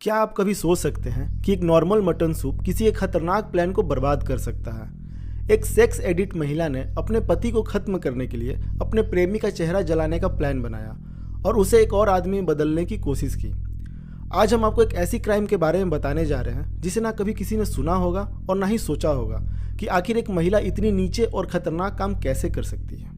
क्या आप कभी सोच सकते हैं कि एक नॉर्मल मटन सूप किसी एक खतरनाक प्लान को बर्बाद कर सकता है। एक सेक्स एडिक्ट महिला ने अपने पति को खत्म करने के लिए अपने प्रेमी का चेहरा जलाने का प्लान बनाया और उसे एक और आदमी में बदलने की कोशिश की। आज हम आपको एक ऐसी क्राइम के बारे में बताने जा रहे हैं जिसे ना कभी किसी ने सुना होगा और ना ही सोचा होगा कि आखिर एक महिला इतनी नीचे और खतरनाक काम कैसे कर सकती है।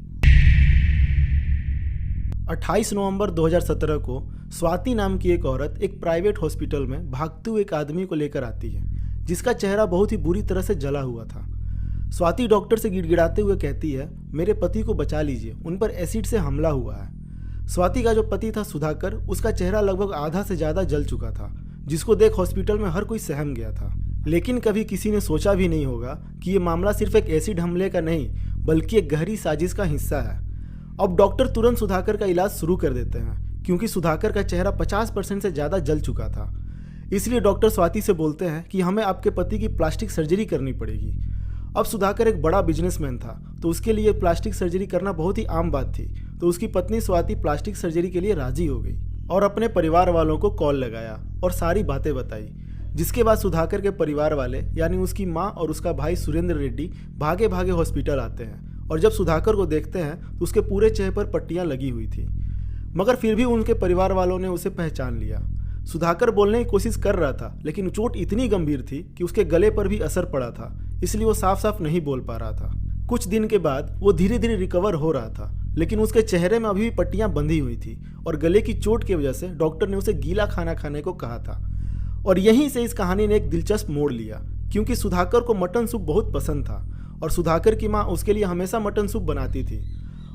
28 नवंबर 2017 को स्वाति नाम की एक औरत एक प्राइवेट हॉस्पिटल में भागते हुए एक आदमी को लेकर आती है जिसका चेहरा बहुत ही बुरी तरह से जला हुआ था। स्वाति डॉक्टर से गिड़गिड़ाते हुए कहती है, मेरे पति को बचा लीजिए, उन पर एसिड से हमला हुआ है। स्वाति का जो पति था सुधाकर, उसका चेहरा लगभग आधा से ज़्यादा जल चुका था, जिसको देख हॉस्पिटल में हर कोई सहम गया था। लेकिन कभी किसी ने सोचा भी नहीं होगा कि ये मामला सिर्फ एक एसिड हमले का नहीं बल्कि एक गहरी साजिश का हिस्सा है। अब डॉक्टर तुरंत सुधाकर का इलाज शुरू कर देते हैं क्योंकि सुधाकर का चेहरा 50% से ज़्यादा जल चुका था। इसलिए डॉक्टर स्वाति से बोलते हैं कि हमें आपके पति की प्लास्टिक सर्जरी करनी पड़ेगी। अब सुधाकर एक बड़ा बिजनेसमैन था तो उसके लिए प्लास्टिक सर्जरी करना बहुत ही आम बात थी, तो उसकी पत्नी स्वाति प्लास्टिक सर्जरी के लिए राजी हो गई और अपने परिवार वालों को कॉल लगाया और सारी बातें बताई। जिसके बाद सुधाकर के परिवार वाले यानी उसकी माँ और उसका भाई सुरेंद्र रेड्डी भागे भागे हॉस्पिटल आते हैं और जब सुधाकर को देखते हैं तो उसके पूरे चेहरे पर पट्टियां लगी हुई थी, मगर फिर भी उनके परिवार वालों ने उसे पहचान लिया। सुधाकर बोलने की कोशिश कर रहा था लेकिन चोट इतनी गंभीर थी कि उसके गले पर भी असर पड़ा था, इसलिए वो साफ साफ नहीं बोल पा रहा था। कुछ दिन के बाद वो धीरे धीरे रिकवर हो रहा था, लेकिन उसके चेहरे में अभी भी पट्टियां बंधी हुई थी और गले की चोट की वजह से डॉक्टर ने उसे गीला खाना खाने को कहा था। और यहीं से इस कहानी ने एक दिलचस्प मोड़ लिया क्योंकि सुधाकर को मटन सूप बहुत पसंद था और सुधाकर की माँ उसके लिए हमेशा मटन सूप बनाती थी।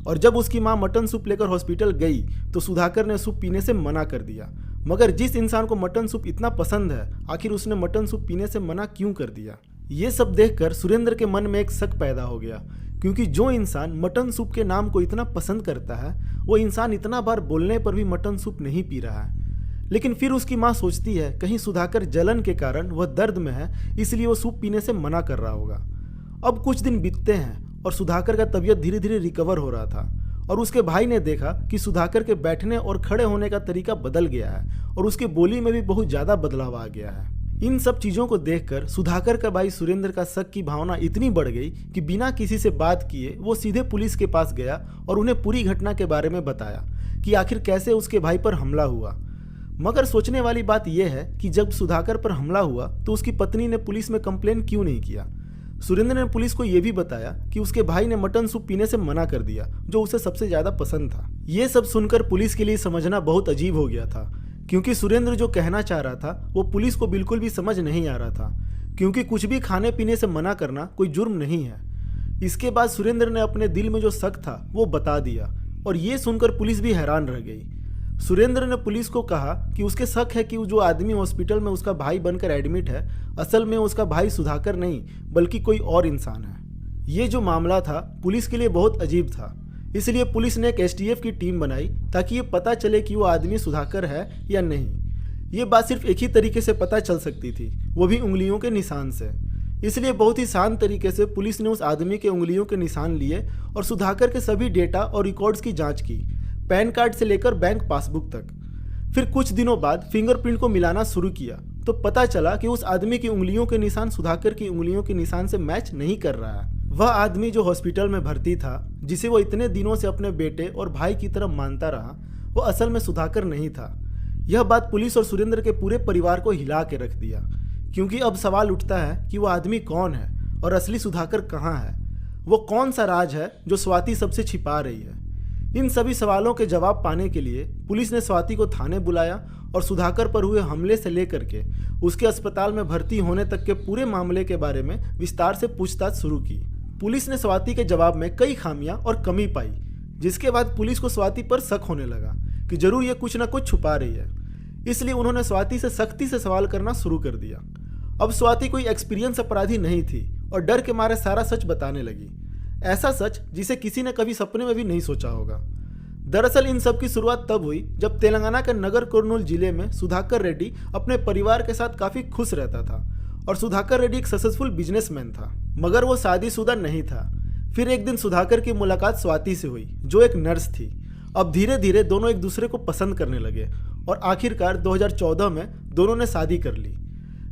और जब उसकी माँ मटन सूप लेकर हॉस्पिटल गई तो सुधाकर ने सूप पीने से मना कर दिया। मगर जिस इंसान को मटन सूप इतना पसंद है, आखिर उसने मटन सूप पीने से मना क्यों कर दिया? ये सब देखकर सुरेंद्र के मन में एक शक पैदा हो गया क्योंकि जो इंसान मटन सूप के नाम को इतना पसंद करता है वो इंसान इतना बार बोलने पर भी मटन सूप नहीं पी रहा है। लेकिन फिर उसकी माँ सोचती है कहीं सुधाकर जलन के कारण वह दर्द में है, इसलिए वो सूप पीने से मना कर रहा होगा। अब कुछ दिन बीतते हैं और सुधाकर का तबीयत धीरे धीरे रिकवर हो रहा था और उसके भाई ने देखा कि सुधाकर के बैठने और खड़े होने का तरीका बदल गया है और उसकी बोली में भी बहुत ज़्यादा बदलाव आ गया है। इन सब चीज़ों को देखकर सुधाकर का भाई सुरेंद्र का शक की भावना इतनी बढ़ गई कि बिना किसी से बात किए वो सीधे पुलिस के पास गया और उन्हें पूरी घटना के बारे में बताया कि आखिर कैसे उसके भाई पर हमला हुआ। मगर सोचने वाली बात यह है कि जब सुधाकर पर हमला हुआ तो उसकी पत्नी ने पुलिस में कंप्लेन क्यों नहीं किया। सुरेंद्र ने पुलिस को यह भी बताया कि उसके भाई ने मटन सूप पीने से मना कर दिया जो उसे सबसे ज़्यादा पसंद था। ये सब सुनकर पुलिस के लिए समझना बहुत अजीब हो गया था क्योंकि सुरेंद्र जो कहना चाह रहा था वो पुलिस को बिल्कुल भी समझ नहीं आ रहा था, क्योंकि कुछ भी खाने पीने से मना करना कोई जुर्म नहीं है। इसके बाद सुरेंद्र ने अपने दिल में जो शक था वो बता दिया और ये सुनकर पुलिस भी हैरान रह गई। सुरेंद्र ने पुलिस को कहा कि उसके शक है कि जो आदमी हॉस्पिटल में उसका भाई बनकर एडमिट है असल में उसका भाई सुधाकर नहीं बल्कि कोई और इंसान है। ये जो मामला था पुलिस के लिए बहुत अजीब था, इसलिए पुलिस ने एक एसटीएफ की टीम बनाई ताकि ये पता चले कि वो आदमी सुधाकर है या नहीं। ये बात सिर्फ एक ही तरीके से पता चल सकती थी, वो भी उंगलियों के निशान से। इसलिए बहुत ही शांत तरीके से पुलिस ने उस आदमी के उंगलियों के निशान लिए और सुधाकर के सभी डेटा और रिकॉर्ड्स की जाँच की, पैन कार्ड से लेकर बैंक पासबुक तक। फिर कुछ दिनों बाद फिंगरप्रिंट को मिलाना शुरू किया तो पता चला कि उस आदमी की उंगलियों के निशान सुधाकर की उंगलियों के निशान से मैच नहीं कर रहा है। वह आदमी जो हॉस्पिटल में भर्ती था, जिसे वो इतने दिनों से अपने बेटे और भाई की तरह मानता रहा, वो असल में सुधाकर नहीं था। यह बात पुलिस और सुरेंद्र के पूरे परिवार को हिला के रख दिया क्योंकि अब सवाल उठता है कि वो आदमी कौन है और असली सुधाकर कहाँ है। वो कौन सा राज है जो स्वाति सबसे छिपा रही है। इन सभी सवालों के जवाब पाने के लिए पुलिस ने स्वाति को थाने बुलाया और सुधाकर पर हुए हमले से लेकर के उसके अस्पताल में भर्ती होने तक के पूरे मामले के बारे में विस्तार से पूछताछ शुरू की। पुलिस ने स्वाति के जवाब में कई खामियां और कमी पाई, जिसके बाद पुलिस को स्वाति पर शक होने लगा कि जरूर ये कुछ ना कुछ छुपा रही है। इसलिए उन्होंने स्वाति से सख्ती से सवाल करना शुरू कर दिया। अब स्वाति कोई एक्सपीरियंस अपराधी नहीं थी और डर के मारे सारा सच बताने लगी, ऐसा सच जिसे किसी ने कभी सपने में भी नहीं सोचा होगा। दरअसल इन सब की शुरुआत तब हुई जब तेलंगाना के नगर कुर्नूल जिले में सुधाकर रेड्डी अपने परिवार के साथ काफ़ी खुश रहता था और सुधाकर रेड्डी एक सक्सेसफुल बिजनेसमैन था, मगर वो शादीशुदा नहीं था। फिर एक दिन सुधाकर की मुलाकात स्वाति से हुई जो एक नर्स थी अब धीरे धीरे दोनों एक दूसरे को पसंद करने लगे और आखिरकार 2014 में दोनों ने शादी कर ली।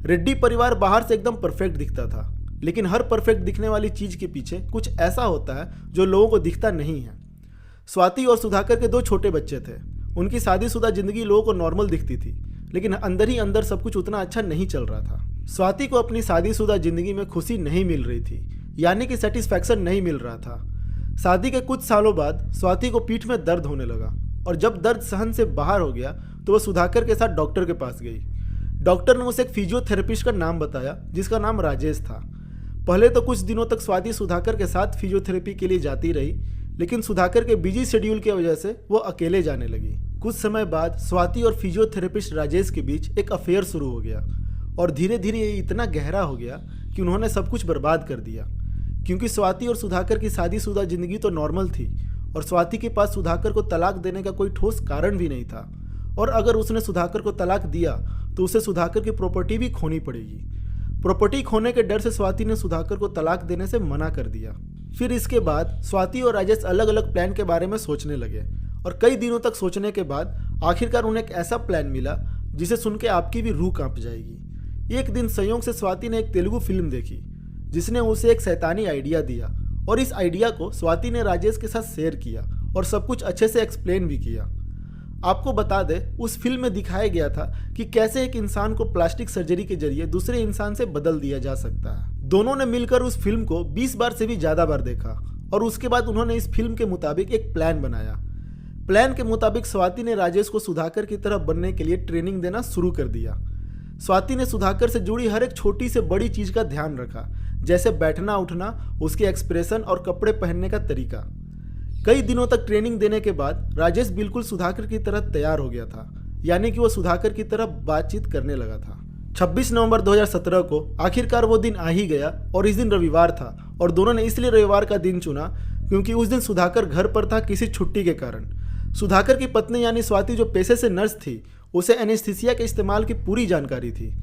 रेड्डी परिवार बाहर से एकदम परफेक्ट दिखता था, लेकिन हर परफेक्ट दिखने वाली चीज के पीछे कुछ ऐसा होता है जो लोगों को दिखता नहीं है। स्वाति और सुधाकर के 2 छोटे बच्चे थे। उनकी शादीशुदा जिंदगी लोगों को नॉर्मल दिखती थी, लेकिन अंदर ही अंदर सब कुछ उतना अच्छा नहीं चल रहा था। स्वाति को अपनी शादीशुदा जिंदगी में खुशी नहीं मिल रही थी, यानी कि सेटिस्फैक्शन नहीं मिल रहा था। शादी के कुछ सालों बाद स्वाति को पीठ में दर्द होने लगा और जब दर्द सहन से बाहर हो गया तो वह सुधाकर के साथ डॉक्टर के पास गई। डॉक्टर ने उसे एक फिजियोथेरेपिस्ट का नाम बताया जिसका नाम राजेश था। पहले तो कुछ दिनों तक स्वाति सुधाकर के साथ फिजियोथेरेपी के लिए जाती रही, लेकिन सुधाकर के बिजी शेड्यूल की वजह से वो अकेले जाने लगी। कुछ समय बाद स्वाति और फिजियोथेरेपिस्ट राजेश के बीच एक अफेयर शुरू हो गया और धीरे धीरे ये इतना गहरा हो गया कि उन्होंने सब कुछ बर्बाद कर दिया। क्योंकि स्वाति और सुधाकर की शादीशुदा जिंदगी तो नॉर्मल थी और स्वाति के पास सुधाकर को तलाक देने का कोई ठोस कारण भी नहीं था, और अगर उसने सुधाकर को तलाक दिया तो उसे सुधाकर की प्रॉपर्टी भी खोनी पड़ेगी। प्रॉपर्टी खोने के डर से स्वाति ने सुधाकर को तलाक देने से मना कर दिया। फिर इसके बाद स्वाति और राजेश अलग अलग प्लान के बारे में सोचने लगे और कई दिनों तक सोचने के बाद आखिरकार उन्हें एक ऐसा प्लान मिला जिसे सुन के आपकी भी रूह कांप जाएगी। एक दिन संयोग से स्वाति ने एक तेलुगु फिल्म देखी जिसने उसे एक शैतानी आइडिया दिया और इस आइडिया को स्वाति ने राजेश के साथ शेयर किया और सब कुछ अच्छे से एक्सप्लेन भी किया। आपको बता दें, उस फिल्म में दिखाया गया था कि कैसे एक इंसान को प्लास्टिक सर्जरी के जरिए दूसरे इंसान से बदल दिया जा सकता है। दोनों ने मिलकर उस फिल्म को 20 बार से भी ज़्यादा बार देखा और उसके बाद उन्होंने इस फिल्म के मुताबिक एक प्लान बनाया। प्लान के मुताबिक स्वाति ने राजेश को सुधाकर की तरह बनने के लिए ट्रेनिंग देना शुरू कर दिया। स्वाति ने सुधाकर से जुड़ी हर एक छोटी से बड़ी चीज़ का ध्यान रखा, जैसे बैठना उठना, उसके एक्सप्रेशन और कपड़े पहनने का तरीका। कई दिनों तक ट्रेनिंग देने के बाद राजेश बिल्कुल सुधाकर की तरह तैयार हो गया था, यानी कि वो सुधाकर की तरह बातचीत करने लगा था। 26 नवंबर 2017 को आखिरकार वो दिन आ ही गया और इस दिन रविवार था और दोनों ने इसलिए रविवार का दिन चुना क्योंकि उस दिन सुधाकर घर पर था किसी छुट्टी के कारण। सुधाकर की पत्नी यानी स्वाति जो पेशे से नर्स थी, उसे एनेस्थीसिया के इस्तेमाल की पूरी जानकारी थी।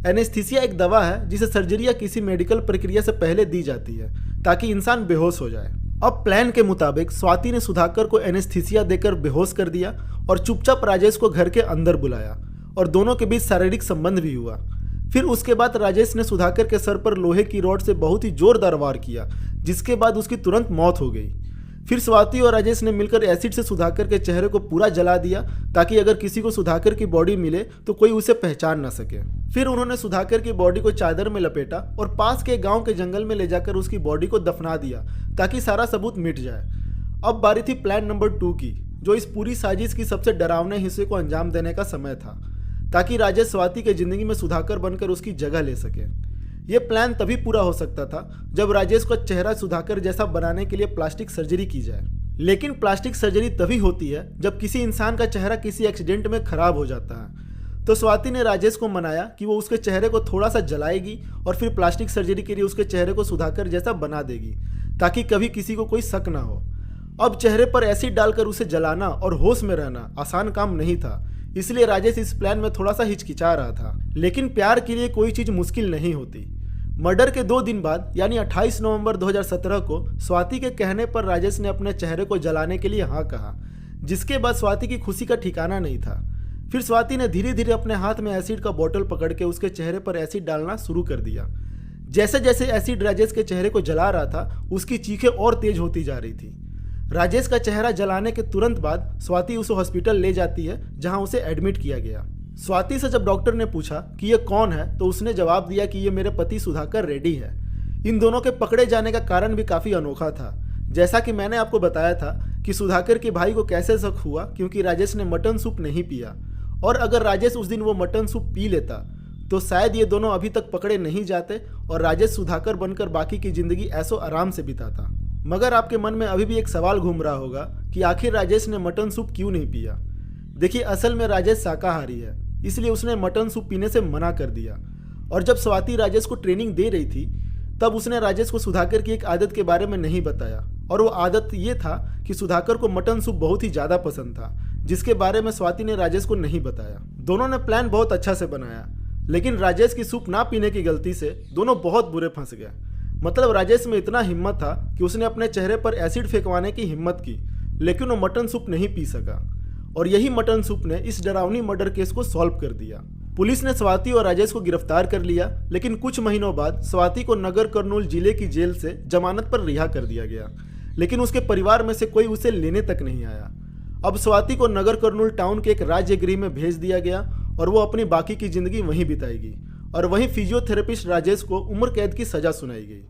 एनेस्थीसिया एक दवा है जिसे सर्जरी या किसी मेडिकल प्रक्रिया से पहले दी जाती है ताकि इंसान बेहोश हो जाए। अब प्लान के मुताबिक स्वाति ने सुधाकर को एनेस्थीसिया देकर बेहोश कर दिया और चुपचाप राजेश को घर के अंदर बुलाया और दोनों के बीच शारीरिक संबंध भी हुआ। फिर उसके बाद राजेश ने सुधाकर के सर पर लोहे की रॉड से बहुत ही जोरदार वार किया, जिसके बाद उसकी तुरंत मौत हो गई। फिर स्वाति और राजेश ने मिलकर एसिड से सुधाकर के चेहरे को पूरा जला दिया ताकि अगर किसी को सुधाकर की बॉडी मिले तो कोई उसे पहचान ना सके। फिर उन्होंने सुधाकर की बॉडी को चादर में लपेटा और पास के गांव के जंगल में ले जाकर उसकी बॉडी को दफना दिया ताकि सारा सबूत मिट जाए। अब बारी थी प्लान नंबर 2 की, जो इस पूरी साजिश की सबसे डरावने हिस्से को अंजाम देने का समय था ताकि राजेश स्वाति के जिंदगी में सुधाकर बनकर उसकी जगह ले सके। ये प्लान तभी पूरा हो सकता था जब राजेश का चेहरा सुधाकर जैसा बनाने के लिए प्लास्टिक सर्जरी की जाए। लेकिन प्लास्टिक सर्जरी तभी होती है जब किसी इंसान का चेहरा किसी एक्सीडेंट में खराब हो जाता है। तो स्वाति ने राजेश को मनाया कि वो उसके चेहरे को थोड़ा सा जलाएगी और फिर प्लास्टिक सर्जरी के लिए उसके चेहरे को सुधाकर जैसा बना देगी ताकि कभी किसी को कोई शक ना हो। अब चेहरे पर एसिड डालकर उसे जलाना और होश में रहना आसान काम नहीं था, इसलिए राजेश इस प्लान में थोड़ा सा हिचकिचा रहा था। लेकिन प्यार के लिए कोई चीज़ मुश्किल नहीं होती। मर्डर के 2 दिन बाद यानी 28 नवंबर 2017 को स्वाति के कहने पर राजेश ने अपने चेहरे को जलाने के लिए हाँ कहा, जिसके बाद स्वाति की खुशी का ठिकाना नहीं था। फिर स्वाति ने धीरे धीरे अपने हाथ में एसिड का बोतल पकड़ के उसके चेहरे पर एसिड डालना शुरू कर दिया। जैसे जैसे एसिड राजेश के चेहरे को जला रहा था, उसकी चीखें और तेज होती जा रही थी। राजेश का चेहरा जलाने के तुरंत बाद स्वाति उसे हॉस्पिटल ले जाती है जहां उसे एडमिट किया गया। स्वाति से जब डॉक्टर ने पूछा कि ये कौन है तो उसने जवाब दिया कि ये मेरे पति सुधाकर रेड्डी है। इन दोनों के पकड़े जाने का कारण भी काफ़ी अनोखा था। जैसा कि मैंने आपको बताया था कि सुधाकर के भाई को कैसे शक हुआ क्योंकि राजेश ने मटन सूप नहीं पिया, और अगर राजेश उस दिन वो मटन सूप पी लेता तो शायद ये दोनों अभी तक पकड़े नहीं जाते और राजेश सुधाकर बनकर बाकी की ज़िंदगी ऐसो आराम से बिताता। मगर आपके मन में अभी भी एक सवाल घूम रहा होगा कि आखिर राजेश ने मटन सूप क्यों नहीं पिया। देखिए, असल में राजेश शाकाहारी है, इसलिए उसने मटन सूप पीने से मना कर दिया। और जब स्वाति राजेश को ट्रेनिंग दे रही थी तब उसने राजेश को सुधाकर की एक आदत के बारे में नहीं बताया, और वो आदत ये था कि सुधाकर को मटन सूप बहुत ही ज़्यादा पसंद था, जिसके बारे में स्वाति ने राजेश को नहीं बताया। दोनों ने प्लान बहुत अच्छा से बनाया, लेकिन राजेश की सूप ना पीने की गलती से दोनों बहुत बुरे फंस गए। मतलब राजेश में इतना हिम्मत था कि उसने अपने चेहरे पर एसिड फेंकवाने की हिम्मत की, लेकिन वो मटन सूप नहीं पी सका और यही मटन सूप ने इस डरावनी मर्डर केस को सॉल्व कर दिया। पुलिस ने स्वाति और राजेश को गिरफ्तार कर लिया, लेकिन कुछ महीनों बाद स्वाति को नगर कर्नूल जिले की जेल से जमानत पर रिहा कर दिया गया, लेकिन उसके परिवार में से कोई उसे लेने तक नहीं आया। अब स्वाति को नगर कर्नूल टाउन के एक राज्य गृह में भेज दिया गया और वो अपनी बाकी की जिंदगी वहीं बिताएगी और वहीं फिजियोथेरेपिस्ट राजेश को उम्र कैद की सजा सुनाई गई।